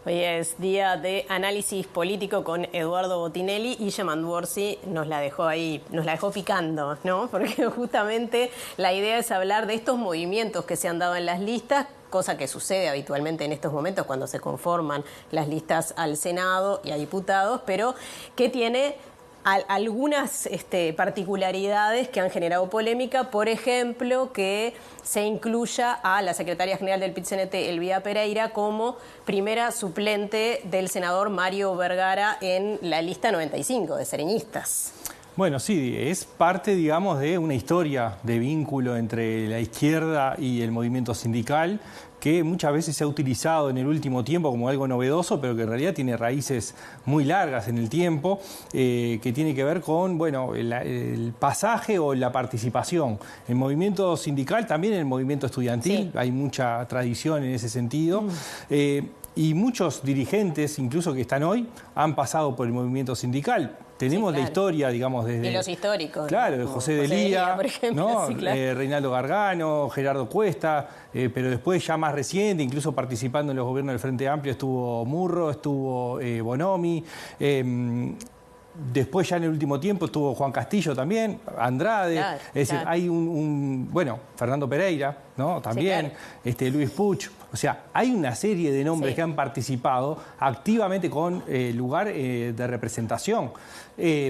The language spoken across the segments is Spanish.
Hoy es día de análisis político con Eduardo Botinelli y Yamandu Orsi nos la dejó ahí, nos la dejó picando, ¿no? Porque justamente la idea es hablar de estos movimientos que se han dado en las listas, cosa que sucede habitualmente en estos momentos cuando se conforman las listas al Senado y a diputados, pero que tiene algunas particularidades que han generado polémica, por ejemplo, que se incluya a la secretaria general del PIT-CNT, Elvira Pereira, como primera suplente del senador Mario Vergara en la lista 95 de sereñistas. Bueno, sí, es parte, digamos, de una historia de vínculo entre la izquierda y el movimiento sindical, que muchas veces se ha utilizado en el último tiempo como algo novedoso, pero que en realidad tiene raíces muy largas en el tiempo, que tiene que ver con, bueno, el pasaje o la participación. El movimiento sindical, también en el movimiento estudiantil, sí, hay mucha tradición en ese sentido. Y muchos dirigentes, incluso que están hoy, han pasado por el movimiento sindical. Tenemos la historia, digamos, desde... Y los históricos. Claro, de José Delía, por ejemplo, ¿no? Sí, claro. Reinaldo Gargano, Gerardo Cuesta, pero después ya más reciente, incluso participando en los gobiernos del Frente Amplio, estuvo Murro, estuvo Bonomi, después ya en el último tiempo estuvo Juan Castillo también, Andrade, claro, es decir, hay bueno, Fernando Pereira, ¿no? También, sí, claro, Luis Puch, o sea, hay una serie de nombres, sí, que han participado activamente con lugar de representación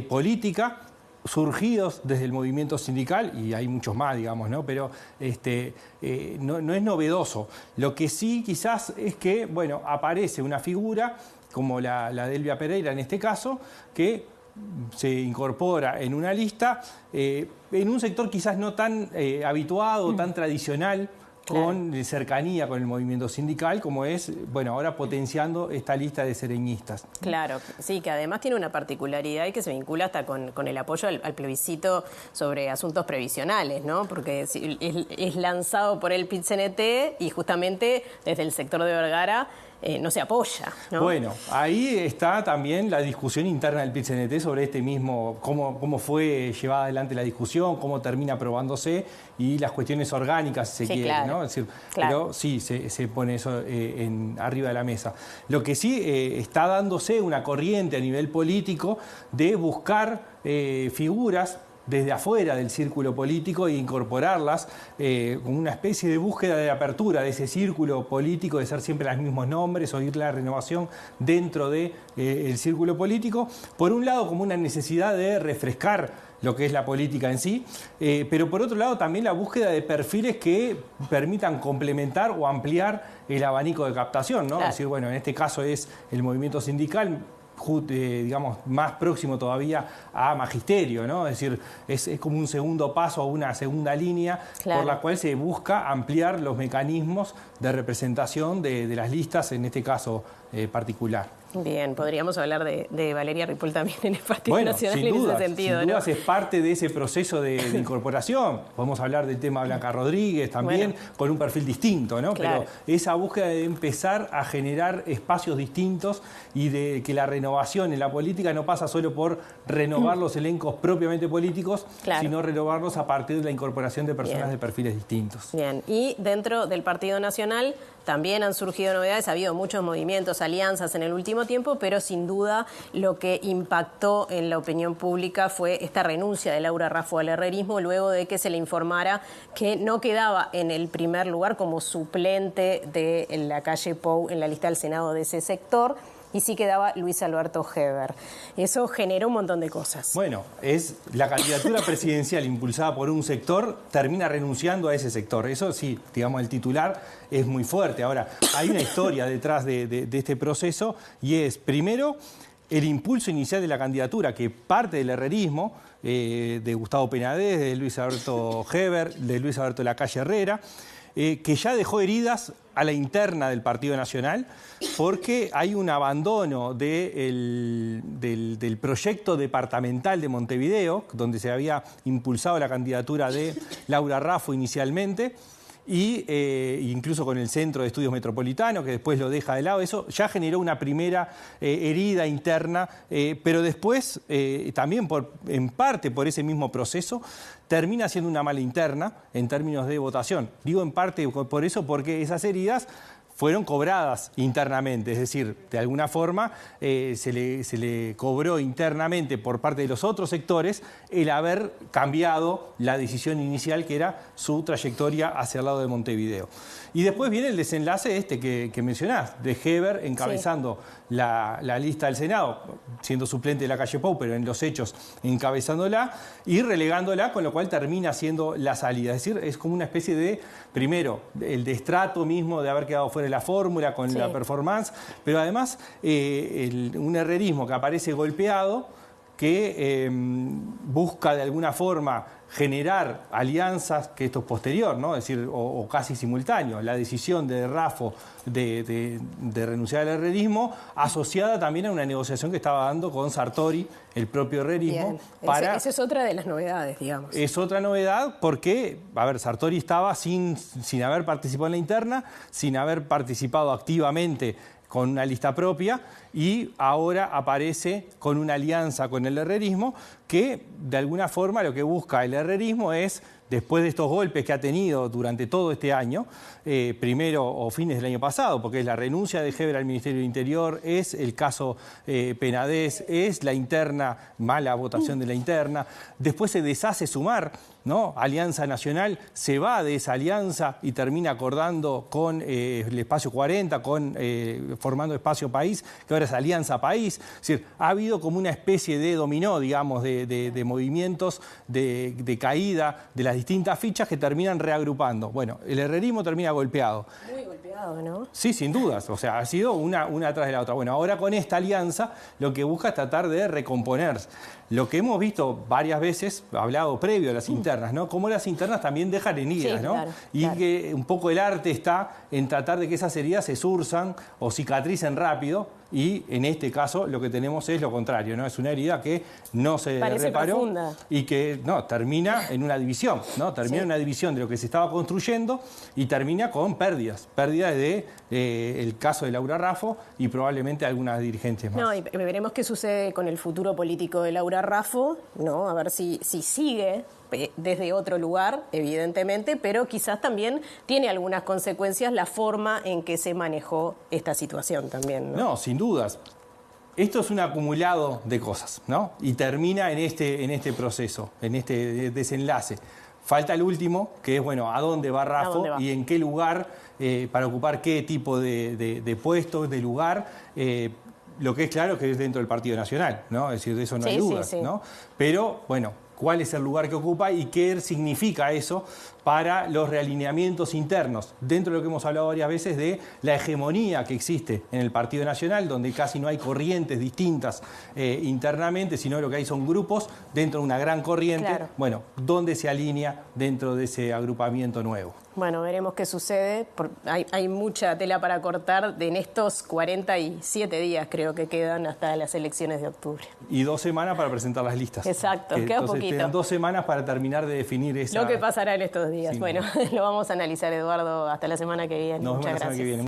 política, surgidos desde el movimiento sindical, y hay muchos más, digamos, ¿no? Pero no es novedoso. Lo que sí quizás es que, bueno, aparece una figura como la de Elvira Pereira en este caso, que se incorpora en una lista en un sector quizás no tan habituado, tan tradicional, con cercanía con el movimiento sindical, como es, bueno, ahora potenciando esta lista de sereñistas. Claro, sí, que además tiene una particularidad y que se vincula hasta con el apoyo al plebiscito sobre asuntos previsionales, ¿no? Porque es lanzado por el PIT-CNT y justamente desde el sector de Vergara no se apoya, ¿no? Bueno, ahí está también la discusión interna del PIT-CNT sobre este mismo, cómo fue llevada adelante la discusión, cómo termina aprobándose y las cuestiones orgánicas, si se quiere, claro, ¿no? Es decir, claro, pero sí se pone eso arriba de la mesa. Lo que sí está dándose una corriente a nivel político de buscar figuras desde afuera del círculo político e incorporarlas con una especie de búsqueda de apertura de ese círculo político, de ser siempre los mismos nombres, o ir la renovación dentro del círculo político. Por un lado, como una necesidad de refrescar lo que es la política en sí, pero por otro lado también la búsqueda de perfiles que permitan complementar o ampliar el abanico de captación, ¿no? Claro. Es decir, bueno, en este caso es el movimiento sindical, digamos, más próximo todavía a magisterio, ¿no? Es decir, es como un segundo paso o una segunda línea, claro, por la cual se busca ampliar los mecanismos de representación de las listas, en este caso particular. Bien, podríamos hablar de Valeria Ripoll también en el Partido Nacional en ese sentido, sin ¿no? dudas es parte de ese proceso de incorporación. Podemos hablar del tema Blanca Rodríguez también, bueno, con un perfil distinto, ¿no? Claro. Pero esa búsqueda de empezar a generar espacios distintos y de que la renovación en la política no pasa solo por renovar los elencos propiamente políticos, claro, sino renovarlos a partir de la incorporación de personas, bien, de perfiles distintos. Bien, y dentro del Partido Nacional también han surgido novedades, ha habido muchos movimientos, alianzas en el último tiempo, pero sin duda lo que impactó en la opinión pública fue esta renuncia de Laura Raffo al herrerismo, luego de que se le informara que no quedaba en el primer lugar como suplente de la calle Pou en la lista del Senado de ese sector, y sí quedaba Luis Alberto Heber. Eso generó un montón de cosas. Bueno, es la candidatura presidencial impulsada por un sector, termina renunciando a ese sector. Eso sí, digamos, el titular es muy fuerte. Ahora, hay una historia detrás de este proceso, y es, primero, el impulso inicial de la candidatura, que parte del herrerismo, de Gustavo Penadez, de Luis Alberto Heber, de Luis Alberto Lacalle Herrera, que ya dejó heridas a la interna del Partido Nacional, porque hay un abandono del proyecto departamental de Montevideo, donde se había impulsado la candidatura de Laura Raffo inicialmente, y incluso con el Centro de Estudios Metropolitanos, que después lo deja de lado. Eso ya generó una primera herida interna, pero después, también en parte por ese mismo proceso, termina siendo una mala interna en términos de votación. Digo en parte por eso, porque esas heridas fueron cobradas internamente, es decir, de alguna forma se le cobró internamente por parte de los otros sectores el haber cambiado la decisión inicial que era su trayectoria hacia el lado de Montevideo. Y después viene el desenlace que mencionás, de Heber encabezando la lista del Senado, siendo suplente de la calle Pou, pero en los hechos encabezándola y relegándola, con lo cual termina siendo la salida. Es decir, es como una especie de, primero, el destrato mismo de haber quedado fuera de la fórmula con la performance, pero además un herrerismo que aparece golpeado, que busca de alguna forma generar alianzas, que esto es posterior, ¿no? Es decir, o casi simultáneo, la decisión de Raffo de renunciar al herrerismo, asociada también a una negociación que estaba dando con Sartori, el propio herrerismo. Esa es otra de las novedades, digamos. Es otra novedad porque, a ver, Sartori estaba sin haber participado en la interna, sin haber participado activamente con una lista propia, y ahora aparece con una alianza con el herrerismo que, de alguna forma, lo que busca el herrerismo es, después de estos golpes que ha tenido durante todo este año, primero o fines del año pasado, porque es la renuncia de Heber al Ministerio del Interior, es el caso Penades, es la interna, mala votación de la interna, después se deshace Sumar, ¿no? Alianza Nacional, se va de esa alianza y termina acordando con el Espacio 40, formando Espacio País, que ahora es Alianza País. Es decir, ha habido como una especie de dominó, digamos, de movimientos de caída de las distintas fichas que terminan reagrupando. Bueno, el herrerismo termina golpeado. Muy golpeado, ¿no? Sí, sin dudas. O sea, ha sido una atrás de la otra. Bueno, ahora con esta alianza lo que busca es tratar de recomponerse. Lo que hemos visto varias veces, hablado previo a las internas, ¿no? Cómo las internas también dejan heridas, ¿no? Claro, y que un poco el arte está en tratar de que esas heridas se surzan o cicatricen rápido, y en este caso lo que tenemos es lo contrario, ¿no? Es una herida que no se reparó profunda, y que termina en una división, ¿no? Termina en una división de lo que se estaba construyendo y termina con pérdidas de el caso de Laura Raffo y probablemente algunas dirigentes más. No, y veremos qué sucede con el futuro político de Laura Raffo, ¿no? A ver si sigue desde otro lugar, evidentemente, pero quizás también tiene algunas consecuencias la forma en que se manejó esta situación también, ¿no? No, sin dudas. Esto es un acumulado de cosas, ¿no? Y termina en este proceso, en este desenlace. Falta el último, que es, bueno, ¿a dónde va Raffo y en qué lugar, para ocupar qué tipo de puestos, de lugar? Lo que es claro que es dentro del Partido Nacional, ¿no? Es decir, de eso no hay dudas, ¿no? Pero, bueno, ¿cuál es el lugar que ocupa y qué significa eso para los realineamientos internos? Dentro de lo que hemos hablado varias veces de la hegemonía que existe en el Partido Nacional, donde casi no hay corrientes distintas internamente, sino lo que hay son grupos dentro de una gran corriente. Claro. Bueno, ¿dónde se alinea dentro de ese agrupamiento nuevo? Bueno, veremos qué sucede. Hay mucha tela para cortar en estos 47 días, creo que quedan hasta las elecciones de octubre. Y 2 semanas para presentar las listas. Exacto, queda poquito. Quedan 2 semanas para terminar de definir esa... Lo que pasará en estos días. Bueno, lo vamos a analizar, Eduardo, hasta la semana que viene. Muchas gracias.